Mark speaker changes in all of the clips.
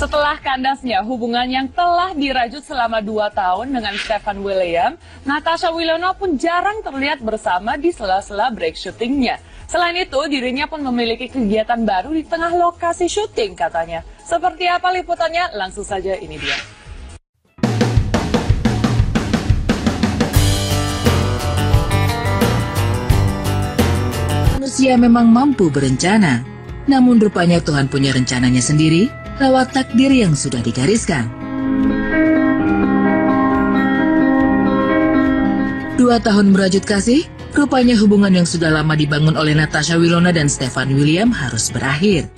Speaker 1: Setelah kandasnya hubungan yang telah dirajut selama 2 tahun dengan Stefan William, Natasha Wilona pun jarang terlihat bersama di sela-sela break syutingnya. Selain itu, dirinya pun memiliki kegiatan baru di tengah lokasi syuting katanya. Seperti apa liputannya? Langsung saja ini dia.
Speaker 2: Manusia memang mampu berencana, namun rupanya Tuhan punya rencananya sendiri lewat takdir yang sudah digariskan. 2 tahun merajut kasih, rupanya hubungan yang sudah lama dibangun oleh Natasha Wilona dan Stefan William harus berakhir.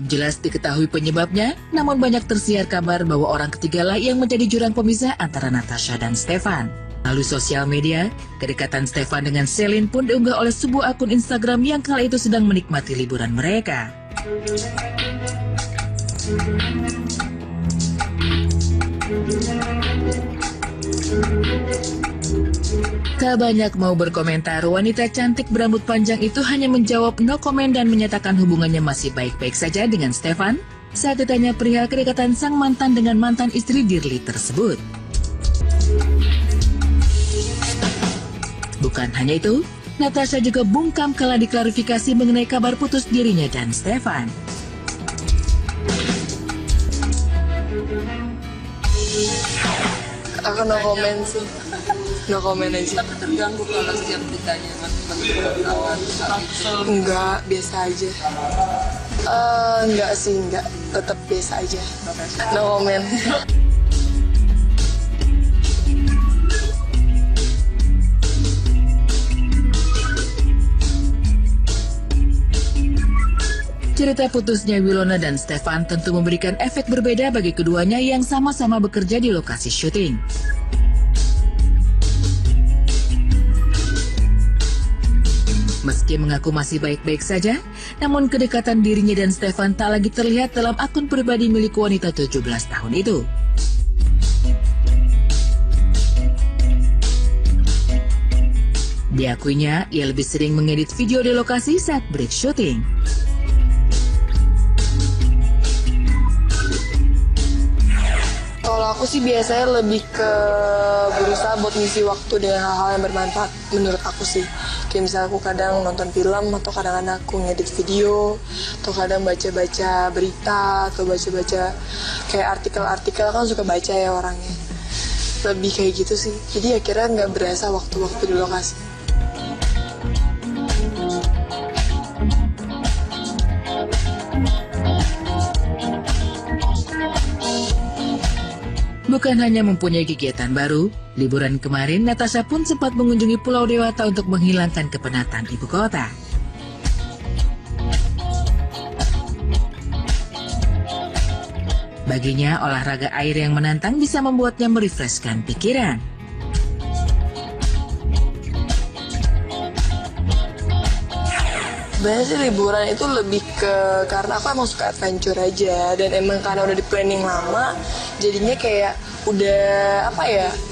Speaker 2: Jelas diketahui penyebabnya, namun banyak tersiar kabar bahwa orang ketigalah yang menjadi jurang pemisah antara Natasha dan Stefan. Melalui sosial media, kedekatan Stefan dengan Celine pun diunggah oleh sebuah akun Instagram yang kala itu sedang menikmati liburan mereka. Tak banyak mau berkomentar, wanita cantik berambut panjang itu hanya menjawab no comment dan menyatakan hubungannya masih baik-baik saja dengan Stefan saat ditanya perihal kedekatan sang mantan dengan mantan istri Dirli tersebut. Bukan hanya itu, Natasha juga bungkam kala diklarifikasi mengenai kabar putus dirinya dan Stefan.
Speaker 3: Aku no comment sih. No comment aja.
Speaker 4: Tapi terganggu kalau setiap ditanya
Speaker 3: Enggak, biasa aja. Enggak sih, enggak. Tetap biasa aja. No comment.
Speaker 2: Cerita putusnya Wilona dan Stefan tentu memberikan efek berbeda bagi keduanya yang sama-sama bekerja di lokasi syuting. Meski mengaku masih baik-baik saja, namun kedekatan dirinya dan Stefan tak lagi terlihat dalam akun pribadi milik wanita 17 tahun itu. Diakuinya, ia lebih sering mengedit video di lokasi saat break syuting.
Speaker 3: Kalau aku sih biasanya lebih ke berusaha buat ngisi waktu dengan hal-hal yang bermanfaat menurut aku sih. Kayak misalnya aku kadang nonton film atau kadang-kadang aku ngedit video atau kadang baca-baca berita atau baca-baca kayak artikel-artikel, kan suka baca ya orangnya. Lebih kayak gitu sih. Jadi akhirnya nggak berasa waktu-waktu di lokasi.
Speaker 2: Bukan hanya mempunyai kegiatan baru, liburan kemarin Natasha pun sempat mengunjungi Pulau Dewata untuk menghilangkan kepenatan ibu kota. Baginya, olahraga air yang menantang bisa membuatnya merefreshkan pikiran.
Speaker 3: Sebenarnya sih liburan itu lebih ke karena aku emang suka adventure aja dan emang karena udah di planning lama jadinya kayak udah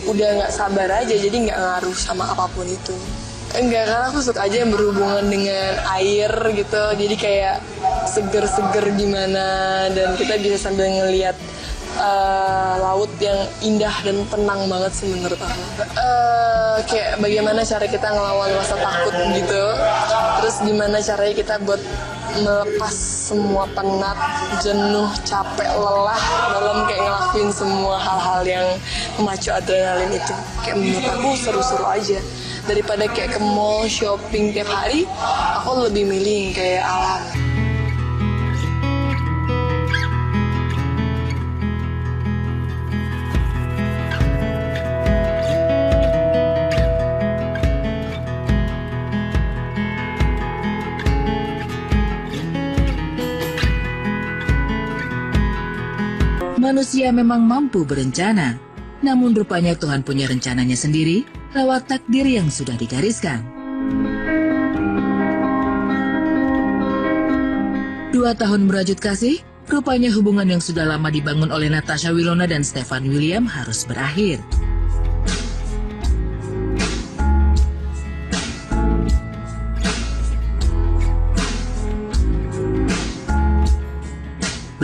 Speaker 3: udah nggak sabar aja, jadi nggak ngaruh sama apapun itu. Enggak, karena aku suka aja yang berhubungan dengan air gitu, jadi kayak seger-seger gimana dan kita bisa sambil ngelihat laut yang indah dan tenang banget sih menurut aku. Kayak bagaimana cara kita ngelawan rasa takut gitu, terus gimana caranya kita buat melepas semua penat, jenuh, capek, lelah dalam kayak ngelakuin semua hal-hal yang memacu adrenalin itu. Kayak menurut aku seru-seru aja. Daripada kayak ke mall shopping tiap hari, aku lebih milih kayak alam.
Speaker 2: Manusia memang mampu berencana, namun rupanya Tuhan punya rencananya sendiri lewat takdir yang sudah digariskan. 2 tahun merajut kasih, rupanya hubungan yang sudah lama dibangun oleh Natasha Wilona dan Stefan William harus berakhir.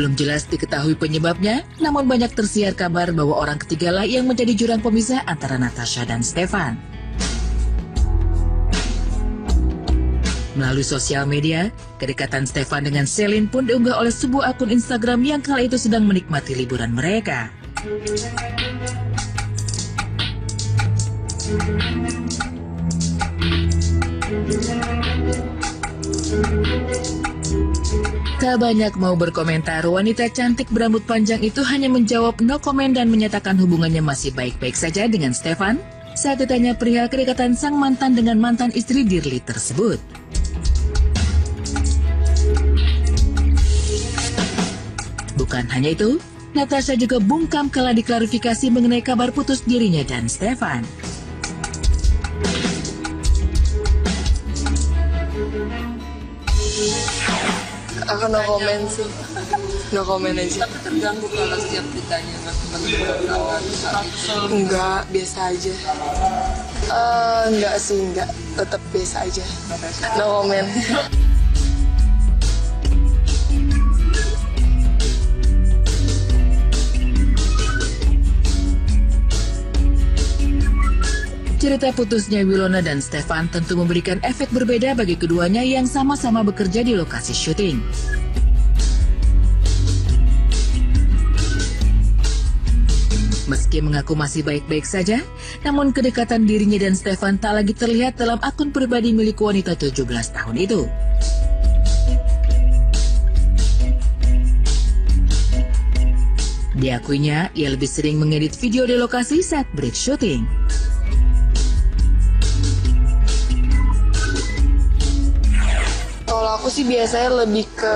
Speaker 2: Belum jelas diketahui penyebabnya, namun banyak tersiar kabar bahwa orang ketigalah yang menjadi jurang pemisah antara Natasha dan Stefan. Melalui sosial media, kedekatan Stefan dengan Celine pun diunggah oleh sebuah akun Instagram yang kala itu sedang menikmati liburan mereka. Tak banyak mau berkomentar, wanita cantik berambut panjang itu hanya menjawab no comment dan menyatakan hubungannya masih baik-baik saja dengan Stefan saat ditanya perihal kedekatan sang mantan dengan mantan istri Dirli tersebut. Bukan hanya itu, Natasha juga bungkam kala diklarifikasi mengenai kabar putus dirinya dan Stefan.
Speaker 3: Aku no comment sih, no comment aja.
Speaker 4: Tapi terganggu kalau setiap ditanya
Speaker 3: Enggak, biasa aja. Enggak sih, enggak, tetap biasa aja. No comment.
Speaker 2: Cerita putusnya Wilona dan Stefan tentu memberikan efek berbeda bagi keduanya yang sama-sama bekerja di lokasi syuting. Meski mengaku masih baik-baik saja, namun kedekatan dirinya dan Stefan tak lagi terlihat dalam akun pribadi milik wanita 17 tahun itu. Diakuinya, ia lebih sering mengedit video di lokasi saat break syuting.
Speaker 3: Kalau aku sih biasanya lebih ke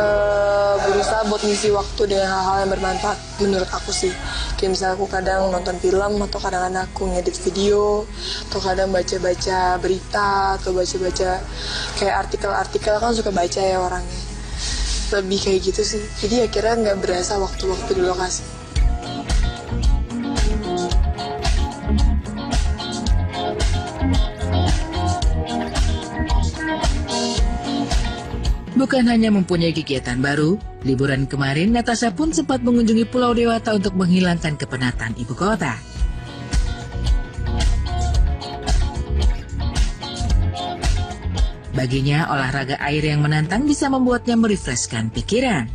Speaker 3: berusaha buat ngisi waktu dengan hal-hal yang bermanfaat menurut aku sih. Kayak misalnya aku kadang nonton film atau kadang-kadang aku ngedit video atau kadang baca-baca berita atau baca-baca kayak artikel-artikel, kan suka baca ya orangnya. Lebih kayak gitu sih. Jadi akhirnya nggak berasa waktu-waktu di lokasi.
Speaker 2: Bukan hanya mempunyai kegiatan baru, liburan kemarin Natasha pun sempat mengunjungi Pulau Dewata untuk menghilangkan kepenatan ibu kota. Baginya, olahraga air yang menantang bisa membuatnya merefreshkan pikiran.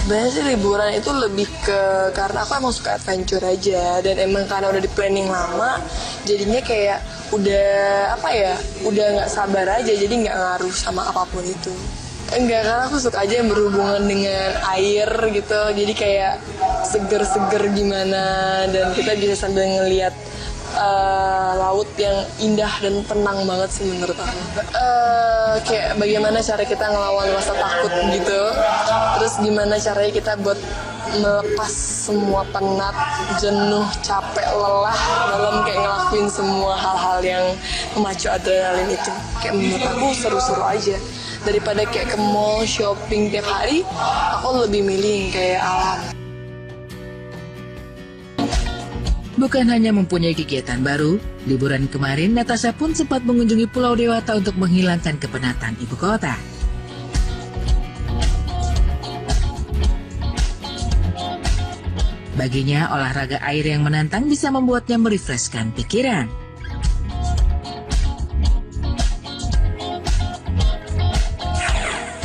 Speaker 3: Sebenarnya sih liburan itu lebih ke karena aku emang suka adventure aja dan emang karena udah di planning lama jadinya kayak udah udah nggak sabar aja, jadi nggak ngaruh sama apapun itu. Enggak, karena aku suka aja yang berhubungan dengan air gitu, jadi kayak seger-seger gimana dan kita bisa sambil ngelihat laut yang indah dan tenang banget sih menurut aku. Kayak bagaimana cara kita ngelawan rasa takut gitu, terus gimana caranya kita buat melepas semua penat, jenuh, capek, lelah dalam kayak ngelakuin semua hal-hal yang memacu adrenalin itu. Kayak menurut aku seru-seru aja. Daripada kayak ke mall shopping tiap hari, aku lebih milih kayak alam.
Speaker 2: Bukan hanya mempunyai kegiatan baru, liburan kemarin Natasha pun sempat mengunjungi Pulau Dewata untuk menghilangkan kepenatan ibu kota. Baginya, olahraga air yang menantang bisa membuatnya merefreshkan pikiran.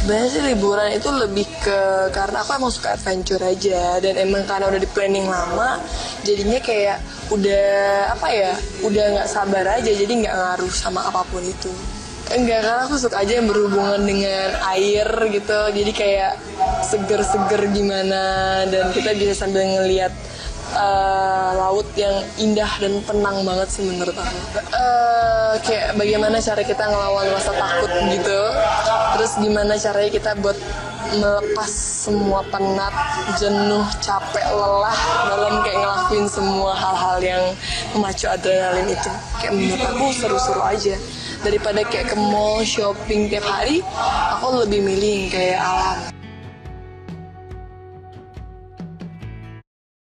Speaker 3: Sebenarnya sih liburan itu lebih ke karena aku emang suka adventure aja dan emang karena udah di planning lama jadinya kayak udah udah nggak sabar aja, jadi nggak ngaruh sama apapun itu. Enggak, karena aku suka aja yang berhubungan dengan air gitu, jadi kayak seger-seger gimana dan kita bisa sambil ngelihat laut yang indah dan tenang banget sih menurut aku. Kayak bagaimana cara kita ngelawan rasa takut gitu, terus gimana caranya kita buat melepas semua penat, jenuh, capek, lelah dalam kayak ngelakuin semua hal-hal yang memacu adrenalin itu. Kayak menurut aku seru-seru aja. Daripada kayak ke mall shopping tiap hari, aku lebih milih kayak alam.